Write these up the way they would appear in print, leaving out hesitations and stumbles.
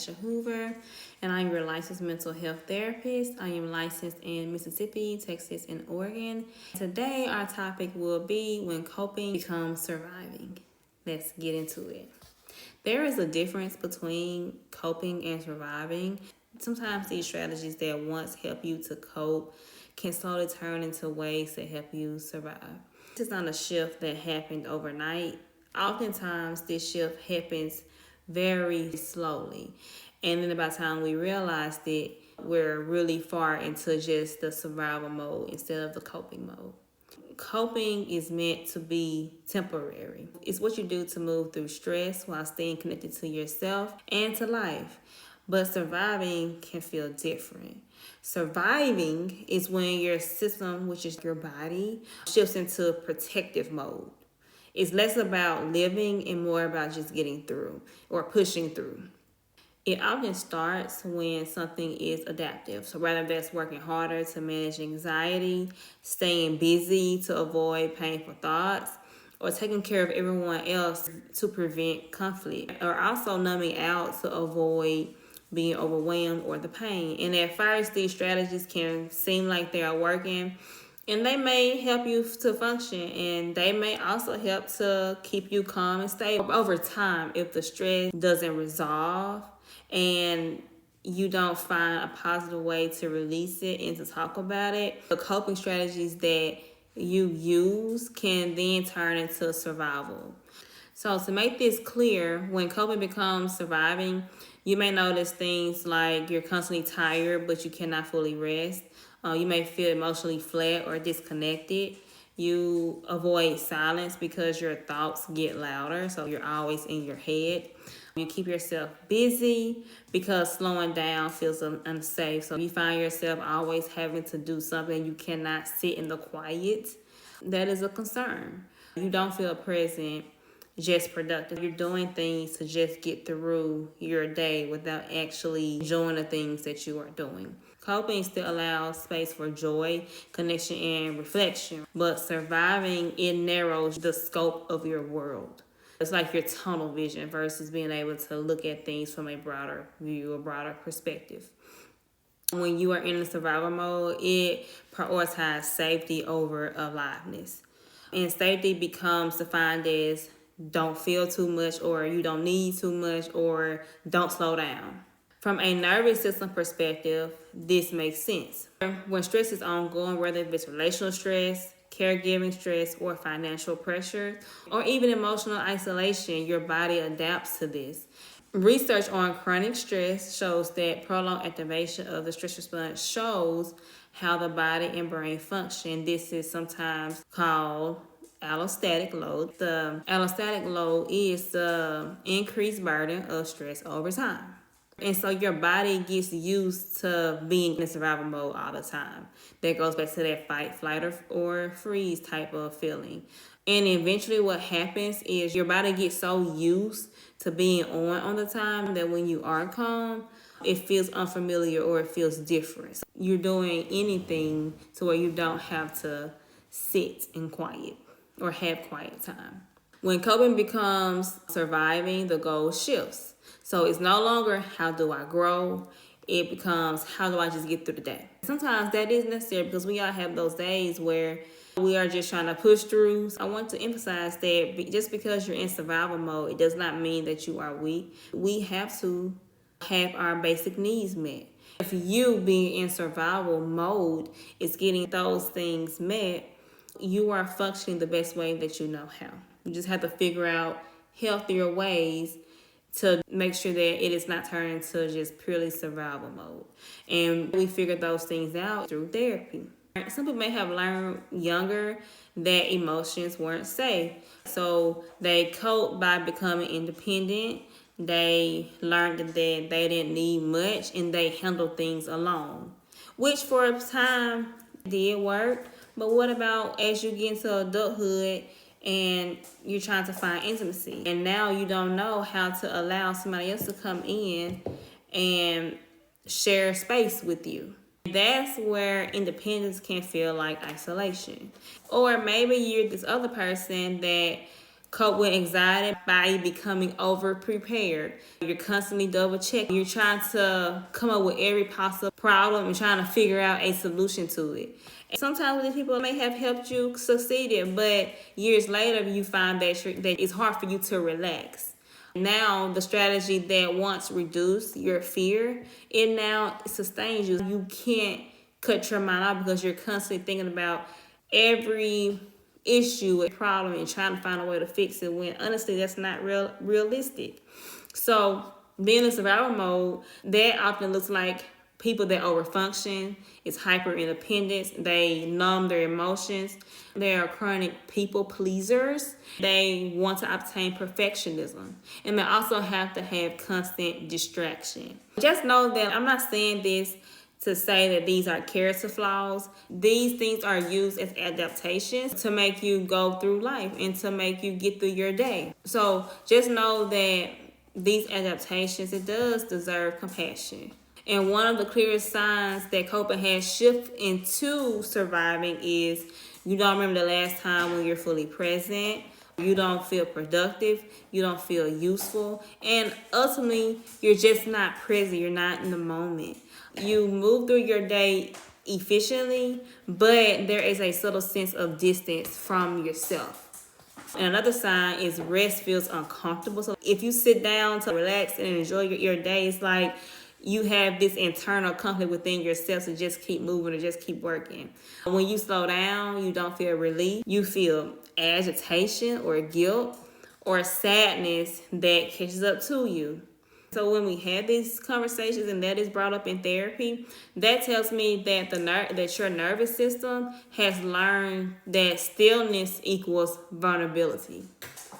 Aisha Hoover, and I'm your licensed mental health therapist. I am licensed in Mississippi, Texas, and Oregon. Today, our topic will be when coping becomes surviving. Let's get into it. There is a difference between coping and surviving. Sometimes these strategies that once help you to cope can slowly turn into ways that help you survive. This is not a shift that happened overnight. Oftentimes, this shift happens very slowly. And then by the time we realize it, we're really far into just the survival mode instead of the coping mode. Coping is meant to be temporary. It's what you do to move through stress while staying connected to yourself and to life. But surviving can feel different. Surviving is when your system, which is your body, shifts into protective mode. It's less about living and more about just getting through or pushing through. It often starts when something is adaptive. So whether that's working harder to manage anxiety, staying busy to avoid painful thoughts, or taking care of everyone else to prevent conflict, or also numbing out to avoid being overwhelmed or the pain. And at first, these strategies can seem like they are working, and they may help you to function, and they may also help to keep you calm and stable. Over time, if the stress doesn't resolve and you don't find a positive way to release it and to talk about it, the coping strategies that you use can then turn into survival. So to make this clear, when coping becomes surviving, you may notice things like you're constantly tired, but you cannot fully rest. You may feel emotionally flat or disconnected. You avoid silence because your thoughts get louder, so you're always in your head. You keep yourself busy because slowing down feels unsafe. So you find yourself always having to do something. You cannot sit in the quiet. That is a concern. You don't feel present, just productive. You're doing things to just get through your day without actually enjoying the things that you are doing. Coping still allows space for joy, connection, and reflection, but surviving, it narrows the scope of your world. It's like your tunnel vision versus being able to look at things from a broader view, a broader perspective. When you are in the survival mode, it prioritizes safety over aliveness. And safety becomes defined as don't feel too much, or you don't need too much, or don't slow down. From a nervous system perspective, this makes sense. When stress is ongoing, whether it's relational stress, caregiving stress, or financial pressure, or even emotional isolation, your body adapts to this. Research on chronic stress shows that prolonged activation of the stress response shows how the body and brain function. This is sometimes called allostatic load. The allostatic load is the increased burden of stress over time. And so your body gets used to being in survival mode all the time. That goes back to that fight, flight, or freeze type of feeling. And eventually what happens is your body gets so used to being on the time that when you are calm, it feels unfamiliar or it feels different. So you're doing anything to where you don't have to sit in quiet or have quiet time. When coping becomes surviving, the goal shifts. So it's no longer how do I grow, it becomes how do I just get through the day. Sometimes that is necessary because we all have those days where we are just trying to push through. I want to emphasize that just because you're in survival mode, it does not mean that you are weak. We have to have our basic needs met. If you being in survival mode is getting those things met, you are functioning the best way that you know how. You just have to figure out healthier ways to make sure that it is not turned to just purely survival mode. And we figured those things out through therapy. Some people may have learned younger that emotions weren't safe. So they cope by becoming independent. They learned that they didn't need much and they handled things alone, which for a time did work. But what about as you get into adulthood and you're trying to find intimacy, and now you don't know how to allow somebody else to come in and share space with you? That's where independence can feel like isolation. Or maybe you're this other person that cope with anxiety by becoming over prepared. You're constantly double checking. You're trying to come up with every possible problem and trying to figure out a solution to it. And sometimes these people may have helped you succeed, but years later you find that it's hard for you to relax. Now the strategy that once reduced your fear, it now sustains you. You can't cut your mind off because you're constantly thinking about every issue, a problem, and trying to find a way to fix it, when honestly that's not realistic. So being in survival mode, that often looks like people that overfunction, is hyper independence, they numb their emotions, they are chronic people pleasers, they want to obtain perfectionism, and they also have to have constant distraction. Just know that I'm not saying this to say that these are character flaws. These things are used as adaptations to make you go through life and to make you get through your day. So just know that these adaptations, it does deserve compassion. And one of the clearest signs that coping has shifted into surviving is you don't remember the last time when you're fully present. You don't feel productive. You don't feel useful. And ultimately, you're just not present. You're not in the moment. You move through your day efficiently, but there is a subtle sense of distance from yourself. And another sign is rest feels uncomfortable. So if you sit down to relax and enjoy your day, it's like you have this internal conflict within yourself to just keep moving or just keep working. When you slow down, you don't feel relief. You feel agitation or guilt or sadness that catches up to you. So when we have these conversations and that is brought up in therapy, that tells me that that your nervous system has learned that stillness equals vulnerability.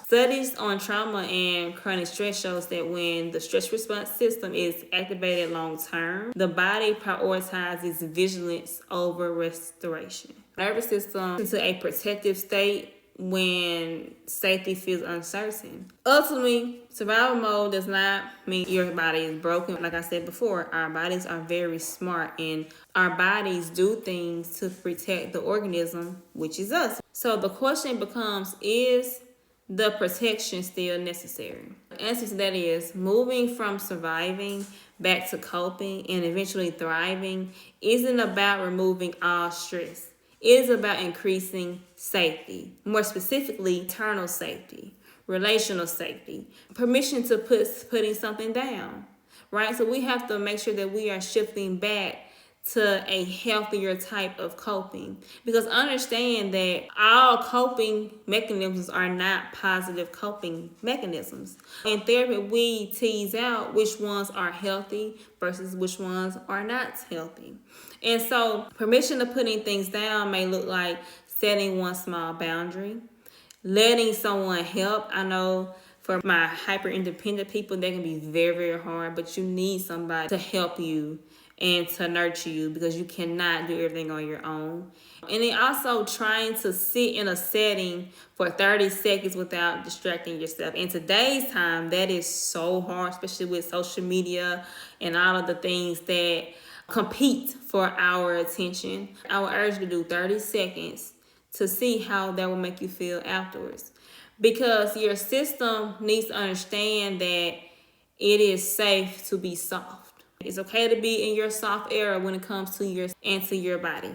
Studies on trauma and chronic stress shows that when the stress response system is activated long term, the body prioritizes vigilance over restoration. Nervous system into a protective state when safety feels uncertain. Ultimately, survival mode does not mean your body is broken. Like I said before, our bodies are very smart and our bodies do things to protect the organism, which is us. So the question becomes, is the protection still necessary? The answer to that is moving from surviving back to coping and eventually thriving isn't about removing all stress. It is about increasing safety, more specifically, internal safety, relational safety, permission to putting something down, right? So we have to make sure that we are shifting back to a healthier type of coping, because understand that all coping mechanisms are not positive coping mechanisms. In therapy, we tease out which ones are healthy versus which ones are not healthy. And so permission to putting things down may look like setting one small boundary, letting someone help. I know for my hyper independent people, that can be very, very hard, but you need somebody to help you and to nurture you because you cannot do everything on your own. And then also trying to sit in a setting for 30 seconds without distracting yourself. In today's time, that is so hard, especially with social media and all of the things that compete for our attention. I would urge you to do 30 seconds to see how that will make you feel afterwards. Because your system needs to understand that it is safe to be soft. It's okay to be in your soft era when it comes to your body.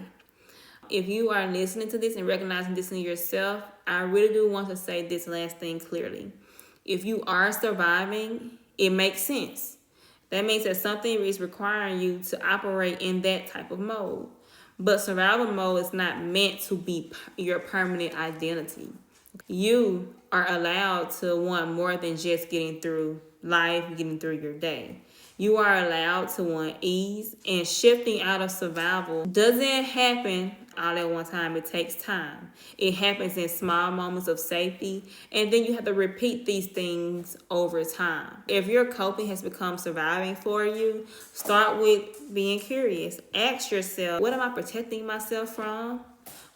If you are listening to this and recognizing this in yourself, I really do want to say this last thing clearly. If you are surviving, it makes sense. That means that something is requiring you to operate in that type of mode. But survival mode is not meant to be your permanent identity. You are allowed to want more than just getting through life, getting through your day. You are allowed to want ease, and shifting out of survival doesn't happen all at one time. It takes time. It happens in small moments of safety, and then you have to repeat these things over time. If your coping has become surviving for you, start with being curious. Ask yourself, what am I protecting myself from?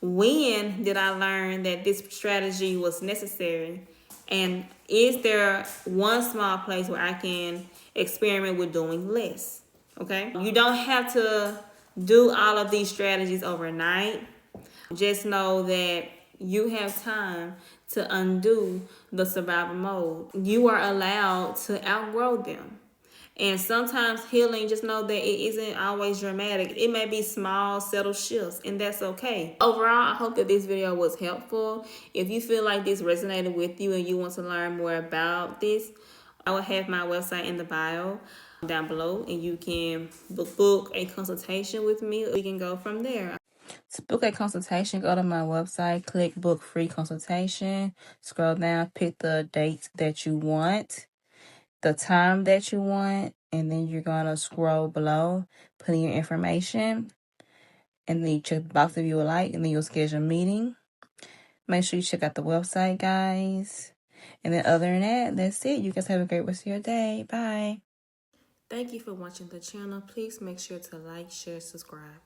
When did I learn that this strategy was necessary? And is there one small place where I can experiment with doing less? Okay? You don't have to do all of these strategies overnight. Just know that you have time to undo the survival mode. You are allowed to outgrow them. And sometimes healing, just know that it isn't always dramatic. It may be small, subtle shifts, and that's okay. Overall, I hope that this video was helpful. If you feel like this resonated with you and you want to learn more about this, I will have my website in the bio down below, and you can book a consultation with me. We can go from there. To book a consultation, go to my website, click book free consultation, scroll down, pick the date that you want, the time that you want, and then you're gonna scroll below, put in your information, and then you check the box if you would like, and then you'll schedule a meeting. Make sure you check out the website, guys. And then other than that, that's it. You guys have a great rest of your day. Bye. Thank you for watching the channel. Please make sure to like, share, subscribe.